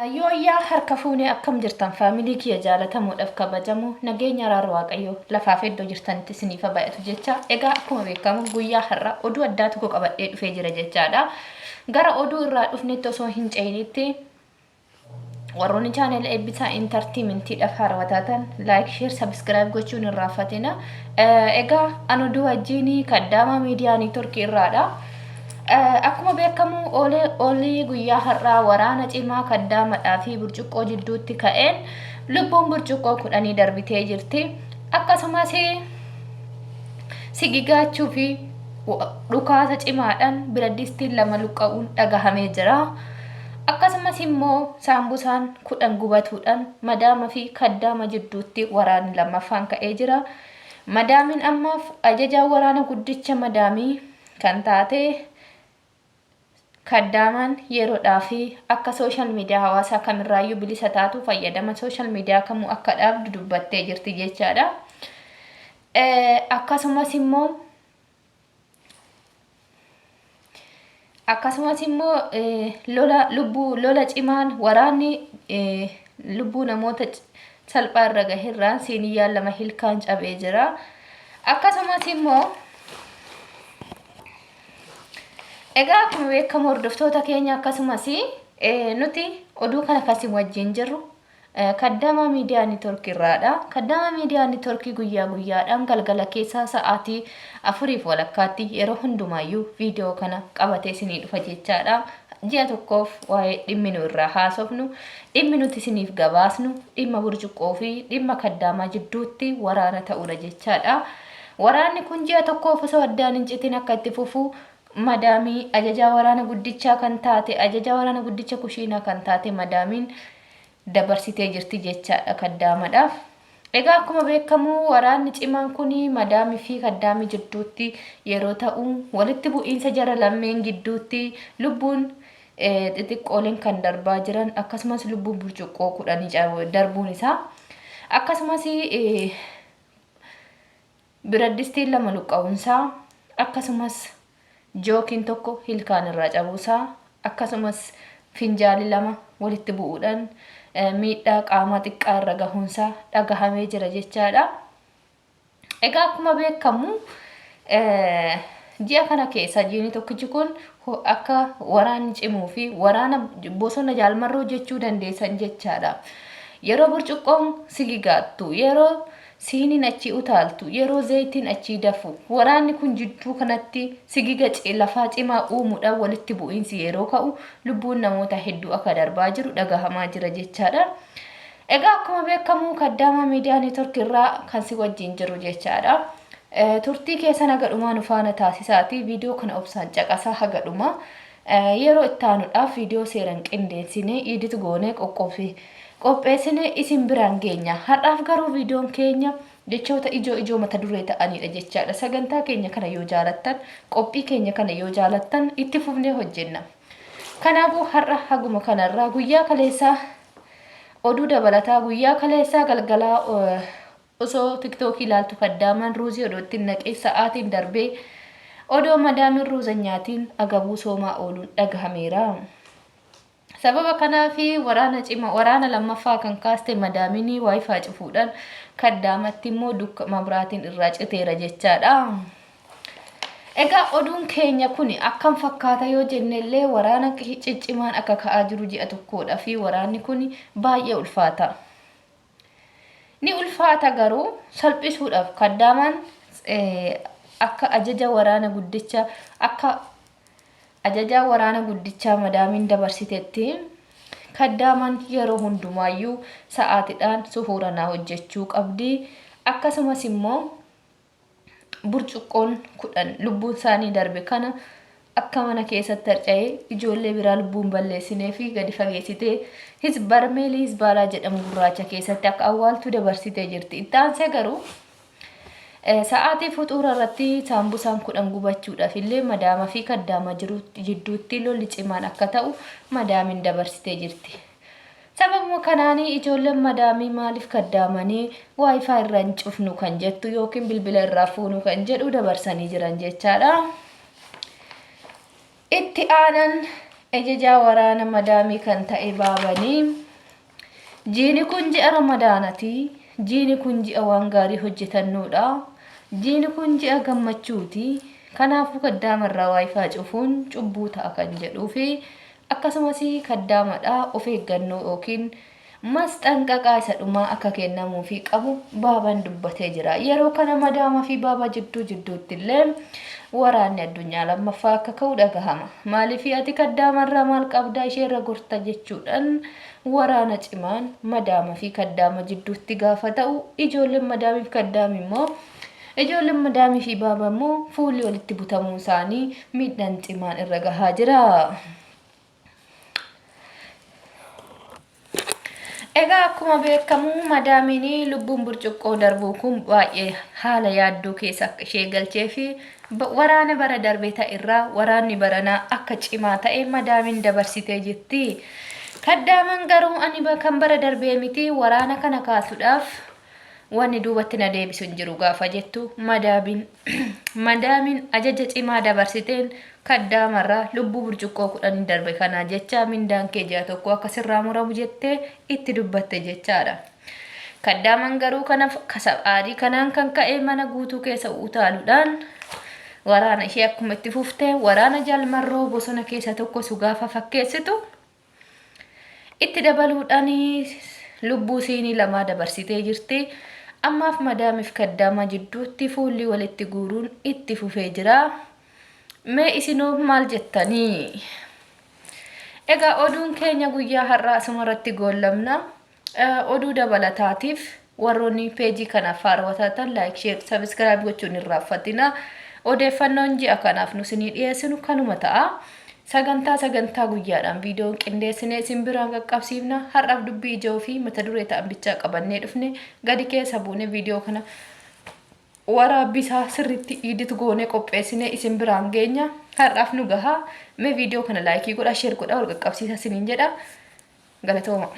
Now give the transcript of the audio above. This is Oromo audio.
Yooyyaa harka fuunee akkam jirtan faamilii kiyya jaalatamuudhaaf kabajamu nageenya araara waaqayyoo lafaaf iddoo jirtanitti isiniif baay'atu jecha egaa akkuma beekamu guyyaa har'a oduu addaa tokko qabadhee dhufee jira jechaadha. Gara oduu irraa dhufnetti osoo hin ceenitti warroonni chaanel eebbisaa intartiimentii haarawwataatan laayik sheer sabskiraayib gochuun hin irraanfatina. Egaa an oduu wajjin kaddaama miidiyaa neetworkii irraadha. Akkuma beekamu olee guyyaa har'aa waraana cimaa kaddaamaadhaa fi burcuqqoo jidduutti ka'een lubbuun burcuqqoo kudhanii darbitee jirti. Akkasumas sigigaachuu fi dhukaasa cimaadhaan biraddistiin lama luqqa'uun dhagahamee jira. Akkasumas immoo saambusaan 10 gubatuudhaan madaama fi kaddaama jidduutti waraanni lammaffaan ka'ee jira. Madaamin ammaaf ajajaa waraana guddicha madaamii kan taate kaddaamaan yeroodhaa fi akka sooshaal miidiyaa hawaasaa kamirraayyuu bilisa taatu fayyadama sooshaal miidiyaa kamuu akka dhaabdu dubbattee jirti jechaadha. Akkasumas immoo lola cimaan waraanni lubbuu namoota salphaa irra gaheerraan siiniyyaan lama hilkaan cabee jira. Akkasumas immoo egaa akkuma beekamu hordoftoota keenya akkasumas nuti oduu kana akkasiin wajjin jirru kaddaama miidiyaa neetworkii irraadha. Kaddaama miidiyaa neetworkii guyyaadhaan galgala keessaa sa'aatii 4:00 yeroo hundumaayyuu viidiyoo kana qabatee isinii dhufa jechaadha. Ji'a tokkoof waa'ee dhimmi nu irraa haasofnu, dhimmi nuti isiniif gabaasnu, dhimma burcuqqoo fi dhimma kaddaamaa jidduutti waraana ta'uudha jechaadha. Waraanni kun ji'a tokkoof osoo addaan hin citin akka itti fufu madaamii ajajaa waraana guddichaa kan taate ajajaa waraana guddicha kushiinaa kan taate madaamiin dabarsitee jirti jechaadha kaddaamaadhaaf. Egaa akkuma beekamu waraanni cimaan kun madaamii fi kaddaamii jidduutti yeroo ta'u walitti bu'iinsa jara lammeen gidduutti lubbuun xixiqqooleen kan darbaa jiran akkasumas lubbuun burcuqqoo 10 darbuun isaa akkasumas biraddistiin lama luqqa'uunsaa akkasumas jookiin tokko hilkaan irraa cabuusaa akkasumas finjaali lama walitti bu'uudhaan miidhaa qaamaa xiqqaa irra gahuunsaa dhagahamee jira jechaadha. Egaa akkuma beekamu ji'a kana keessa jiini tokkichi kun akka waraanni cimuu fi waraana bosona jaalmarroo jechuu dandeessan jechaadha. Yeroo burcuqqoon sigigaattu, yeroo siiniin achi utaaltu, yeroo zayitiin achi dafu waraanni kun jidduu kanatti sigiga lafaa cimaa uumuudhaan walitti bu'iinsi yeroo ka'u lubbuun namoota hedduu akka darbaa jiru dhagahamaa jira jechaadha. Egaa akkuma beekamu kaddaama miidiyaa neetworkii irraa kan si wajjin jiru jechaadha. Turtii keessan haga dhumaa nu faana taasisaati viidiyoo kana obsaan caqasaa haga dhumaa yeroo itti aanuudhaaf viidiyoo seeran qindeessinee iditu goonee qopheessine isin biraan geenya. Har'aaf garuu viidiyoon keenya jechoota ijoo mata duree ta'anidha jechaadha. Sagantaa keenya kana yoo jaalattan, qophii keenya kana yoo jaalattan itti fufnee hojjenna. Kanaafuu har'a haguma kanarraa guyyaa kaleessaa oduu dabalataa guyyaa kaleessaa galgalaa osoo tiktookii ilaaltu kaddaamaan ruuzii odootti naqee sa'aatiin darbee odoo madaamin ruuza nyaatiin agabuu soomaa ooluun dhagahameera. Sababa kanaafi waraana lammaffaa kan kaaste madaaminii waayifaa cufuudhaan kaddaamatti immoo dukkama biraatiin irraa citeera jechaadha. Egaa oduun keenya kun akkam fakkaata yoo jennellee waraana ciccimaan akka ka'aa jiru ji'a tokkodha fi waraanni kun baay'ee ulfaata. Ni ulfaata garuu salphisuudhaaf kaddaamaan akka ajajaa waraana guddichaa madaamiin dabarsiteetti kaddaamaan yeroo hundumaayyuu sa'aatiidhaan suhuuranaa hojjechuu qabdi. Akkasumas immoo burcuqqoon 10 lubbuun isaanii darbe kana akka mana keessatti harca'ee ijoollee biraa lubbuun balleessinee fi gadi fageessitee barmeelii hizbaalaa jedhamu gurraacha keessatti akka awwaaltuu dabarsitee jirti. Itti aansee garuu sa'aatii fuxuura irratti saambusaan 10 gubachuudhaaf illee madaama fi kaddaama jidduutti lolli cimaan akka ta'u madaamin dabarsitee jirti. Sababuma kanaanii ijoolleen madaamii maaliif kaddaamanii waayifaa irraa hin cufnu kan jettu yookiin bilbila irraa fuunu kan jedhu dabarsanii jiran jechaadha. Itti aanan Ejajaa waraana madaamii kan ta'e baabanii jiini kun ji'a ramadaanati. Jiini kun ji'a waan gaarii hojjetannuudha. Jiini kun ji'a gammachuuti. Kanaafuu kaddaamarraa waayifaa cufuun cubbuu ta'a kan jedhuu fi akkasumas kaddaamadha of eeggannoo yookiin masxanqaqaa isa dhumaa akka kennamuu fi qabu baaban dubbatee jira. Yeroo kana madaama fi baaba jidduutti illee waraanni addunyaa lammaffaa akka ka'u dhagahama. Maaliif ati kaddaamarraa maal qabdaa isheerra gorta jechuudhaan waraana cimaan madaama fi kaddaama jidduutti gaafa ta'u ijoolleen madaamii fi kaddaami immoo ijoolleen madaamii fi baaba immoo fuulli walitti butamuu isaanii miidhaan cimaan irra gahaa jira. Egaa akkuma beekamu madaamiin lubbuun burcuqqoo darbuu kun baay'ee haala yaaddoo keessa akka ishee galchee fi waraana bara darbee ta'erraa waraanni baranaa akka cimaa ta'e madaamiin dabarsitee jirti. Kaddaaman garuu ani kan bara darbee miti waraana kana kaasuudhaaf wanni duubatti na deebisu hin jiru gaafa jettu madaamiin ajaja cimaa dabarsiteen kaddaamarraa lubbuu burcuqqoo 10 darbe kana jecha mindaan kee ji'a tokko akka sirraa muramu jettee itti dubbatte jechaadha. Kaddaaman garuu kanaaf kasabaarii kanaan kan ka'e mana guutuu keessa utaaluudhaan waraana ishee akkuma itti fuftee waraana jaalmarroo bosona keessa tokko sugaafa fakkeessitu itti dabaluudhaan lubbuu siinii lama dabarsitee jirti. Ammaaf madaamiif kaddaama jidduutti fuulli walitti guuruun itti fufee jira. Mee isinoo maal jettanii? Egaa oduun keenya guyyaa har'aa asumarratti goollamna. Oduu dabalataatiif warroonni peejii kana faarwatatan like, share, subscribe gochuun hin raaffatina. Odeeffannoon ji'a kanaaf nu isinii dhiyeessinu kanuma ta'a. Sagantaa guyyaadhaan viidiyoon qindeessinee isin biraan qaqqabsiifna. Har'aaf dubbii ijoo fi mata duree ta'an bichaa qabannee dhufne gadi keessa buune viidiyoo kana waraabbisaa sirriitti edit goone qopheessinee isin biraan geenya. Har'aaf nu gahaa. Mee viidiyoo kana laayikii godhaa, sheer godhaa, wal qaqqabsiisaa isiniin jedha. Galatooma.